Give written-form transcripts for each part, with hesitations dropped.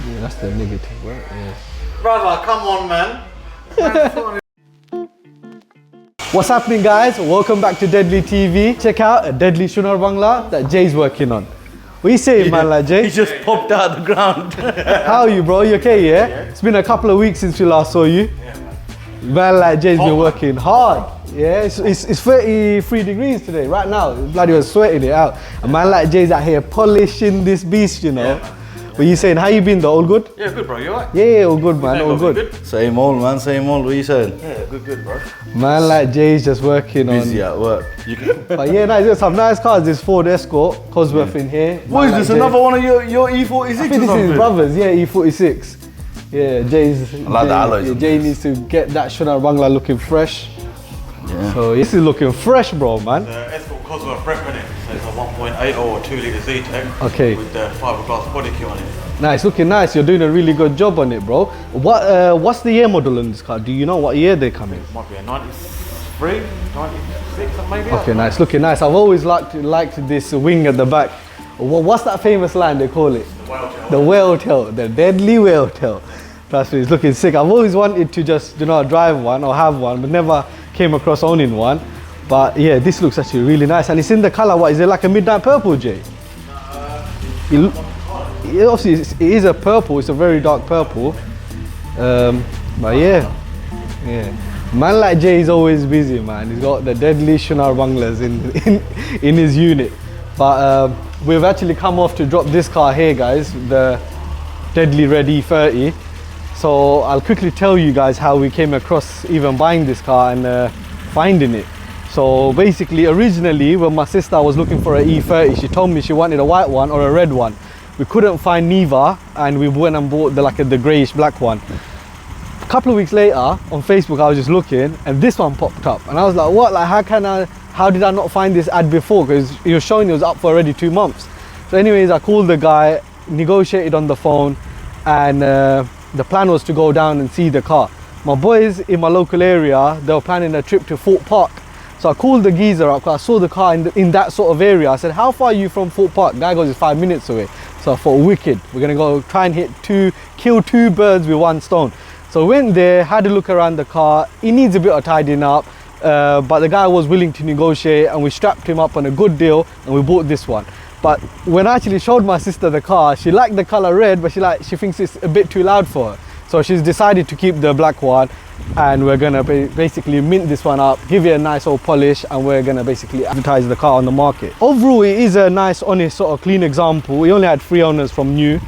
Yeah, that's the negative, right? Yeah. Brother, come on, man. What's happening, guys? Welcome back to Deadly TV. Check out a deadly Shunar Bangla that Jay's working on. What you saying, man, like Jay? He just popped out of the ground. How are you, bro? You okay, yeah? It's been a couple of weeks since we last saw you. Yeah, Man, like Jay's been working hard. Yeah, it's 33 degrees today, right now. Bloody was sweating it out. A man like Jay's out here polishing this beast, you know. Yeah. What you saying? How you been though? All good? Yeah, good, bro. You alright? Yeah, all good, man. All good. Same old, man. Same old. What are you saying? Yeah, good, bro. Man like Jay's just working Busy at work. But yeah, nice. There's some nice cars. There's Ford Escort, Cosworth in here. What is this? Jay. Another one of your E46 I think or this is something? his brothers. Yeah, E46. Yeah, Jay's. I like the alloys. Yeah, Jay needs to get that Shunar Bangla looking fresh. Yeah. So this is looking fresh, bro, man. The Escort Cosworth rep in it. So it's a 1.8 or 2 litre Z-Tech. Okay. With the fiberglass body kit on it. Nice, looking nice. You're doing a really good job on it, bro. What's the year model on this car? Do you know what year they come in? It might be a 93, 96 maybe. Okay, nice, looking nice. I've always liked this wing at the back. What's that famous line they call it? The whale tail. The whale tail, the deadly whale tail. Trust me, it's looking sick. I've always wanted to just, drive one or have one, but never came across owning one. But yeah, this looks actually really nice. And it's in the color, what is it, like a midnight purple, Jay? Obviously, it is a purple. It's a very dark purple. But yeah. Man like Jay is always busy, man. He's got the deadly Shunar Banglas in his unit. But we've actually come off to drop this car here, guys, the Deadly Red E30. So I'll quickly tell you guys how we came across even buying this car and finding it. So basically, originally, when my sister was looking for an E30, she told me she wanted a white one or a red one. We couldn't find neither, and we went and bought the greyish black one. A couple of weeks later, on Facebook, I was just looking, and this one popped up, and I was like, "What? Like, how did I not find this ad before?" Because he was showing it was up for already 2 months. So, anyways, I called the guy, negotiated on the phone, and the plan was to go down and see the car. My boys in my local area, they were planning a trip to Fort Park. So I called the geezer up because I saw the car in that sort of area. I said, "How far are you from Fort Park?" The guy goes, "It's 5 minutes away." So I thought, wicked. We're gonna go try and kill 2 birds with 1 stone. So we went there, had a look around the car. It needs a bit of tidying up, but the guy was willing to negotiate, and we strapped him up on a good deal, and we bought this one. But when I actually showed my sister the car, she liked the color red, but she thinks it's a bit too loud for her. So she's decided to keep the black one, and we're gonna basically mint this one up, give it a nice old polish, and we're gonna basically advertise the car on the market. Overall, it is a nice, honest, sort of clean example. We only had 3 owners from new.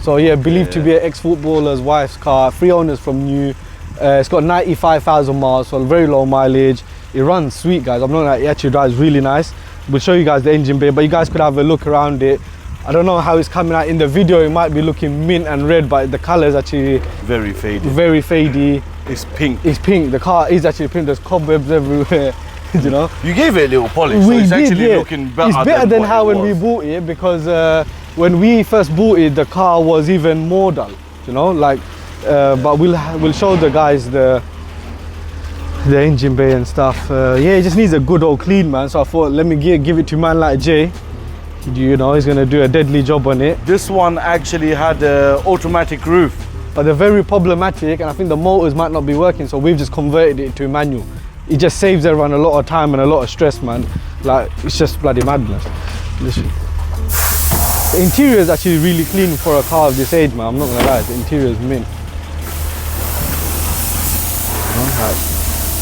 So yeah, believed to be an ex-footballer's wife's car, 3 owners from new. It's got 95,000 miles, so very low mileage. It runs sweet, guys. I'm not gonna, it actually drives really nice. We'll show you guys the engine bay, but you guys could have a look around it. I don't know how it's coming out in the video. It might be looking mint and red, but the color is actually Very faded. very fadey. It's pink. It's pink. The car is actually pink. There's cobwebs everywhere. You know. You gave it a little polish, so it's actually looking better. It's better than what how it when we was. bought it, because when we first bought it, the car was even more dull. You know, like. But we'll show the guys the engine bay and stuff. Yeah, it just needs a good old clean, man. So I thought, let me give it to man like Jay. You know, he's gonna do a deadly job on it. This one actually had an automatic roof. But they're very problematic, and I think the motors might not be working, so we've just converted it to manual. It just saves everyone a lot of time and a lot of stress, man. Like, it's just bloody madness. Listen. The interior is actually really clean for a car of this age, man. I'm not gonna lie, the interior is mint.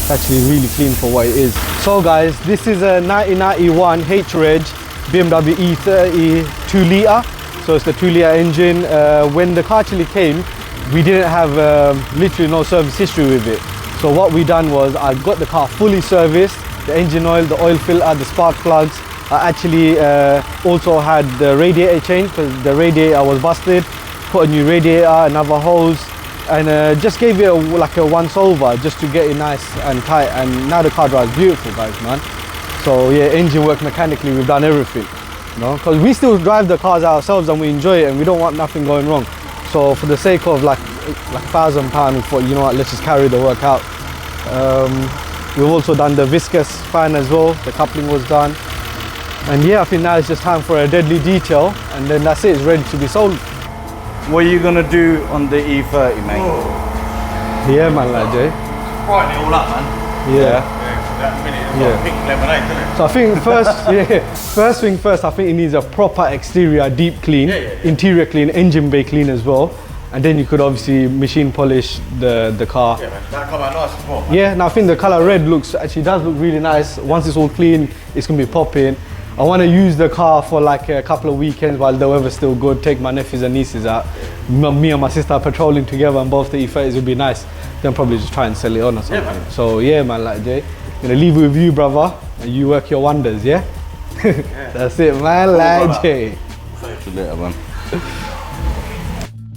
It's actually really clean for what it is. So guys, this is a 1991 H-Reg Bmw E30 2 litre. So it's the 2 litre engine. When the car actually came, we didn't have literally no service history with it. So what we done was, I got the car fully serviced, the engine oil, the oil filter, the spark plugs. I actually also had the radiator change because the radiator was busted. Put a new radiator, another hose, and just gave it like a once over just to get it nice and tight. And now the car drives beautiful, guys, man. So yeah, engine work, mechanically, we've done everything, you know, because we still drive the cars ourselves and we enjoy it and we don't want nothing going wrong. So for the sake of like £1,000, we thought, you know what, let's just carry the work out. We've also done the viscous fan as well. The coupling was done. And yeah, I think now it's just time for a deadly detail, and then that's it, it's ready to be sold. what are you gonna do on the E30, mate? Yeah, man, like Jay. Brighten it all up, man. Yeah. That minute, it's like pink lemonade, isn't it? So I think first thing first, I think it needs a proper exterior deep clean, interior clean, engine bay clean as well. And then you could obviously machine polish the car. Yeah, man. That'll come out nice as well, man. Yeah, and I think the color red actually does look really nice. Once it's all clean, it's gonna be popping. I want to use the car for like a couple of weekends while the weather's still good, take my nephews and nieces out. Me and my sister are patrolling together and both the E30s would be nice. Then probably just try and sell it on or something. Yeah, so yeah, man, like Jay, gonna leave it with you, brother, and you work your wonders, yeah? That's it, man, like Jay. See you later, man.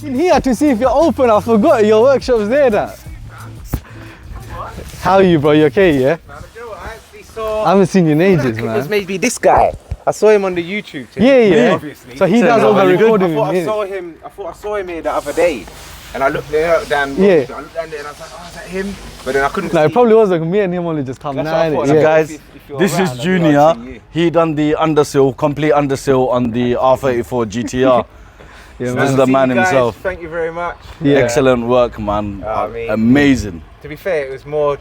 In here to see if you're open, I forgot your workshop's there now. How are you, bro? You okay, yeah? I haven't seen you in ages, man. It was maybe this guy. I saw him on the YouTube channel. Yeah. Obviously. So he does all the recording. I thought I saw him here the other day, and I looked there down. Yeah. I looked down there and I was like, oh, is that him? But then I couldn't. No, see. it probably was like me and him only just come now. So Yeah. guys, this is Junior. He done the undersill, complete undersill on the R34 GTR. Yeah, This man. is the man See you guys, himself. Thank you very much. Yeah. Excellent work, man. I mean- Amazing. To be fair, it was more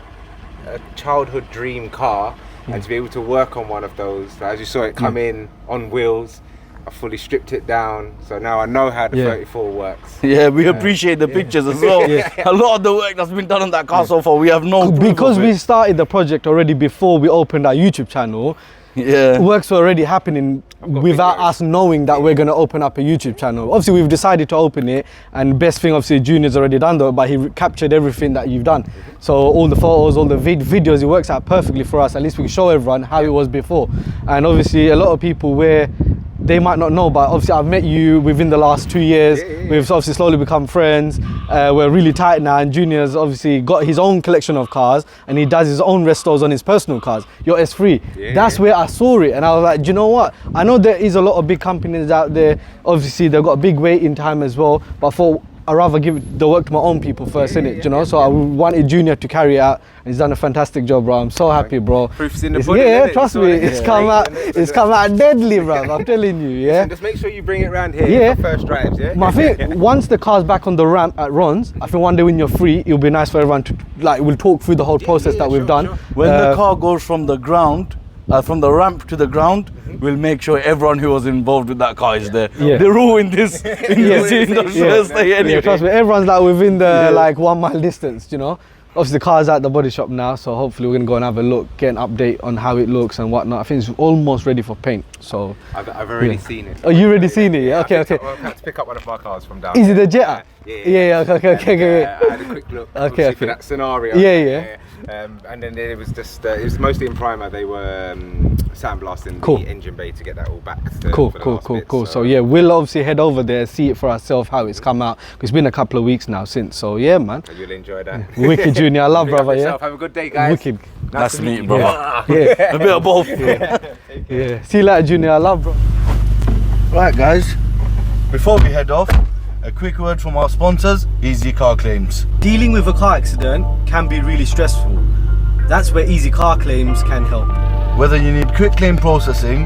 a childhood dream car, and to be able to work on one of those, as you saw it come in on wheels, I fully stripped it down, so now I know how the 34 works. Yeah, we appreciate the pictures as well. A lot of the work that's been done on that car so far, we have no proof Because of we it. started the project already before we opened our YouTube channel, Yeah. works were already happening without videos. us knowing that we're going to open up a YouTube channel. Obviously, we've decided to open it, and best thing, obviously, Junior's already done though, but he captured everything that you've done. So all the photos, all the videos, it works out perfectly for us. At least we can show everyone how it was before. And obviously, a lot of people where they might not know, but obviously I've met you within the last 2 years. We've obviously slowly become friends. We're really tight now, and Junior's obviously got his own collection of cars, and he does his own restos on his personal cars. Your S3, that's where I saw it, and I was like, do you know what? I know there is a lot of big companies out there. Obviously, they've got a big waiting time as well, but for I'd rather give the work to my own people first, innit? You know, so I wanted Junior to carry it out, and he's done a fantastic job, bro. I'm so happy, bro. Proof's in the It's- pudding, yeah, innit? trust You me, saw it. it's come out. It's come out deadly, bro. I'm telling you, yeah. And just make sure you bring it around here Yeah. for first drives, yeah? I think once the car's back on the ramp at Ron's, I think one day when you're free, it'll be nice for everyone to, like, we'll talk through the whole process that we've sure, done. sure. When the car goes from the ground, from the ramp to the ground, we'll make sure everyone who was involved with that car is there. Yeah. They're all in this industrial estate anyway. Yeah, trust me, everyone's like within the like 1 mile distance, you know. Obviously the car's at the body shop now, so hopefully we're gonna go and have a look, get an update on how it looks and whatnot. I think it's almost ready for paint, so. I've already seen it. Oh, you already seen it? Yeah, okay, I okay. had to pick up one of my cars from down Is it there. the Jetta? Yeah, Okay. I had a quick look Okay, for that scenario. Yeah. And then it was just, it was mostly in primer. They were sandblasting Cool. the engine bay to get that all back. To, Cool. for the last bits, So yeah, we'll obviously head over there, see it for ourselves, how it's come out. It's been a couple of weeks now since, so yeah, man. You'll enjoy that. Wicked, Junior, I love Big up brother, yeah? yourself. Have a good day, guys. Wicked. Nice to meet you, you. brother. Yeah, A bit of both. yeah. See you later, Junior, I love bro. Right, guys. Before we head off, a quick word from our sponsors, Easy Car Claims. Dealing with a car accident can be really stressful. That's where Easy Car Claims can help. Whether you need quick claim processing,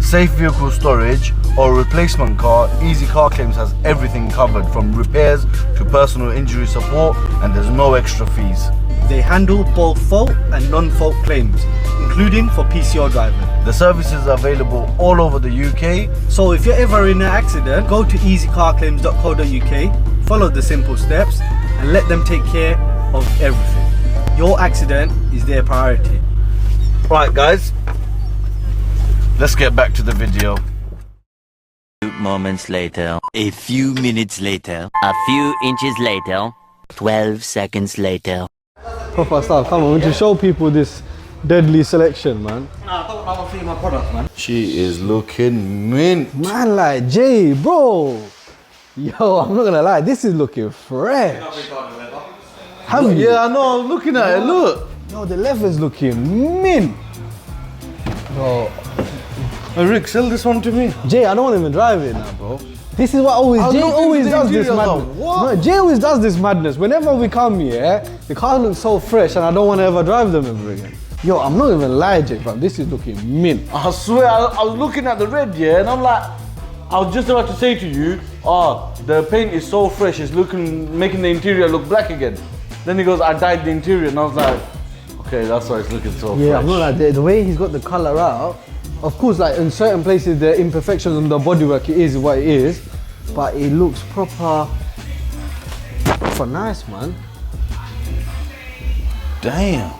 safe vehicle storage, or a replacement car, Easy Car Claims has everything covered from repairs to personal injury support, and there's no extra fees. They handle both fault and non-fault claims, including for PCO driving. The service is available all over the UK. So if you're ever in an accident, go to easycarclaims.co.uk, follow the simple steps, and let them take care of everything. Your accident is their priority. Right, guys, let's get back to the video. Moments later, a few minutes later, a few inches later, 12 seconds later. Proper stuff, come on, we need to show people this deadly selection, man. Nah, I don't want to see my products, man. She is looking mint. Man, like, Jay, bro. Yo, I'm not gonna lie, this is looking fresh. Have you? Yeah, I know, I'm looking at it, look. Yo, the leather's looking mint. Bro, Hey, Rick, sell this one to me. Jay, I don't want to even drive it now, bro. This is what Jay look always into the does this interior, though. madness. What? No, Jay always does this madness. Whenever we come here, the car looks so fresh and I don't want to ever drive them ever again. Yo, I'm not even lying, Jay, fam. This is looking mint. I swear, I was looking at the red, yeah, and I'm like, I was just about to say to you, the paint is so fresh, it's making the interior look black again. Then he goes, I dyed the interior, and I was like, okay, that's why it's looking so fresh. Yeah, I'm not like the way he's got the colour out. Of course, like in certain places, the imperfections on the bodywork, it is what it is, but it looks proper nice, man. Damn.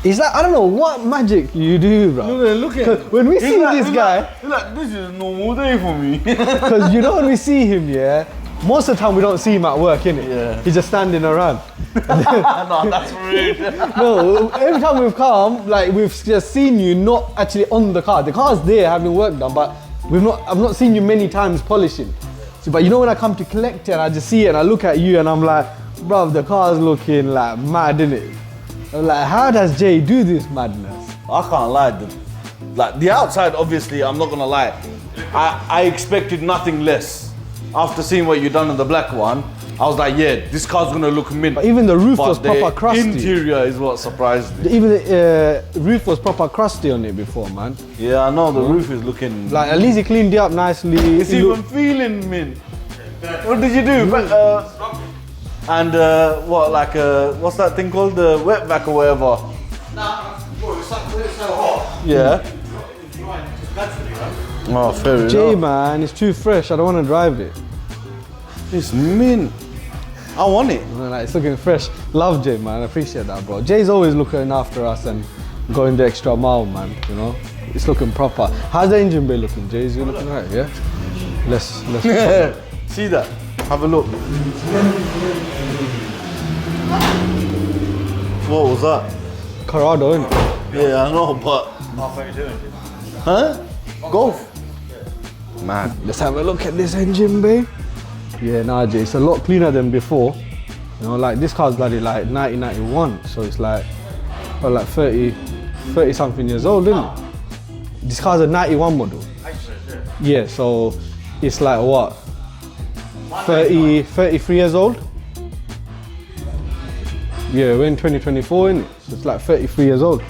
It's like, I don't know what magic you do, bro. Look at when we see this guy, this is a normal day for me. because you know when we see him, yeah, most of the time we don't see him at work, innit? Yeah. He's just standing around. No, that's rude. No, every time we've come, like we've just seen you not actually on the car. The car's there having work done, but I've not seen you many times polishing. So, but you know when I come to collect it and I just see it and I look at you and I'm like, bruv, the car's looking like mad, innit? I'm like, how does Jay do this madness? I can't lie, dude. Like the outside, obviously, I'm not gonna lie. I expected nothing less. After seeing what you done on the black one, I was like, yeah, this car's gonna look mint. But even the roof was the proper crusty. Interior is what surprised me. Even the roof was proper crusty on it before, man. Yeah, I know the roof is looking. Like at least he cleaned it up nicely. It's even feeling mint. What did you do? And what, like, what's that thing called? The wetback or whatever? It's so hot. Yeah. Oh, fair enough. Jay, man, it's too fresh. I don't want to drive it. It's mint. I want it. Like, it's looking fresh. Love Jay, man. I appreciate that, bro. Jay's always looking after us and going the extra mile, man. You know, it's looking proper. How's the engine bay looking, Jay? Is it looking right? Yeah. Let's. See that? Have a look. What was that? Corrado, isn't it? Yeah, I know, but. Huh? Golf. Man. Let's have a look at this engine bay. Yeah, nah, Jay, it's a lot cleaner than before. You know, like this car's bloody like 1991, so it's like, well, like 30 something years old, isn't it? This car's a 91 model. Yeah, so it's like what? 33 years old? Yeah, we're in 2024, innit? So it's like 33 years old.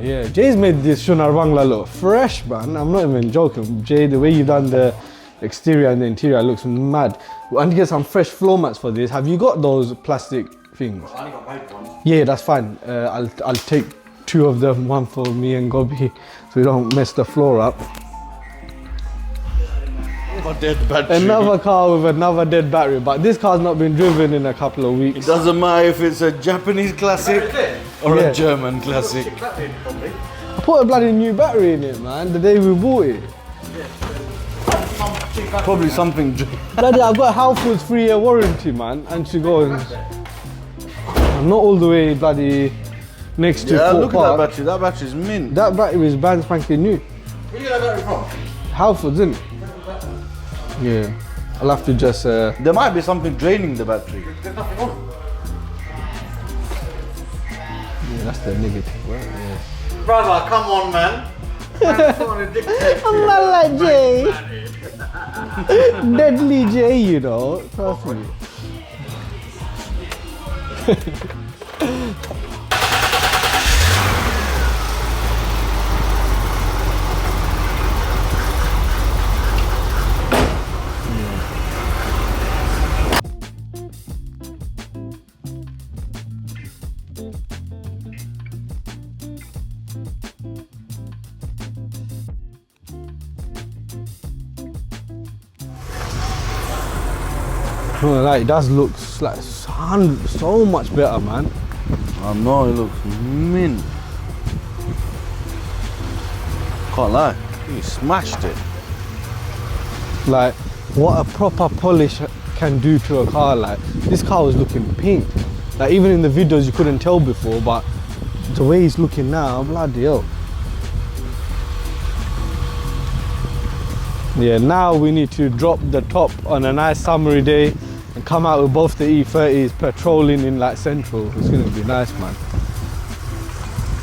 Yeah, Jay's made this Shunar Bangla look fresh, man. I'm not even joking. Jay, the way you've done the exterior and the interior looks mad. We need to get some fresh floor mats for this. Have you got those plastic things? I only got paid one. Yeah, that's fine. I'll take 2 of them, one for me and Gobbee, so we don't mess the floor up. Dead battery. Another car with another dead battery, but this car's not been driven in a couple of weeks. It doesn't matter if it's a Japanese classic or Yeah. a German classic. I put a bloody new battery in it, man, the day we bought it. Probably something. Bloody, I've got Halford's 3-year warranty, man, and to go and I'm not all the way bloody next to Yeah, Fort look Park. at that battery. That battery's mint. That battery is brand spanking new. Where you get that battery from? Halford's, isn't it? Yeah. I'll have to just There might be something draining the battery. There's nothing on. yeah, that's the negative, right? Yeah. Brother, come on, man. I'm not like Jay. Deadly Jay, you know. Trust me. Like, it does look like so much better, man. I know, it looks mint. Can't lie. You smashed it. Like, what a proper polish can do to a car. Like, this car was looking pink. Like, even in the videos you couldn't tell before, but the way it's looking now, bloody hell. Yeah, now we need to drop the top on a nice summery day and come out with both the E30s patrolling in like Central. It's gonna be nice, man.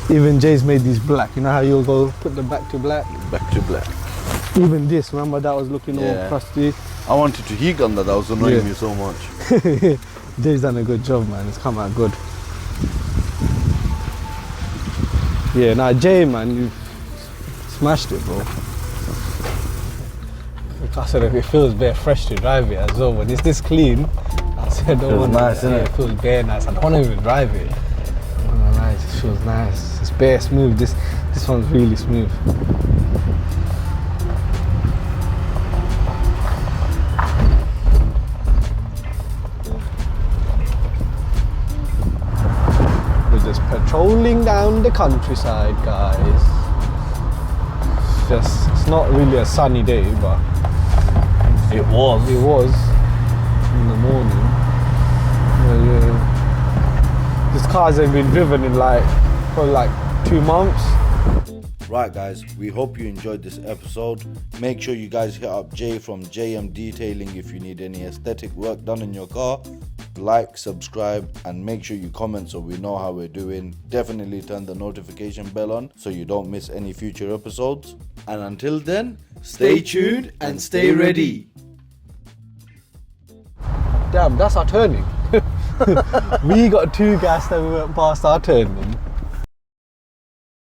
Even Jay's made these black. You know how you'll go put them back to black? Back to black. Even this, remember that was looking all Yeah. crusty? I wanted to heat gun that was annoying Yeah. me so much. Jay's done a good job, man. It's come out good. Yeah, now Jay, man, you smashed it, bro. I said it feels very fresh to drive it as well. When it's this clean, I said Feels nice, innit? it feels very nice. I don't want to even drive it. It just feels nice. It's bare smooth. This one's really smooth. We're just patrolling down the countryside, guys. It's not really a sunny day, but It was. it was in the morning. Yeah. This car hasn't been driven in probably like 2 months. Right guys, we hope you enjoyed this episode. Make sure you guys hit up Jay from JM Detailing if you need any aesthetic work done in your car. Like, subscribe, and make sure you comment so we know how we're doing. Definitely turn the notification bell on so you don't miss any future episodes. And until then, stay tuned and stay ready. Damn, that's our turning. We got 2 gas, then we went past our turning.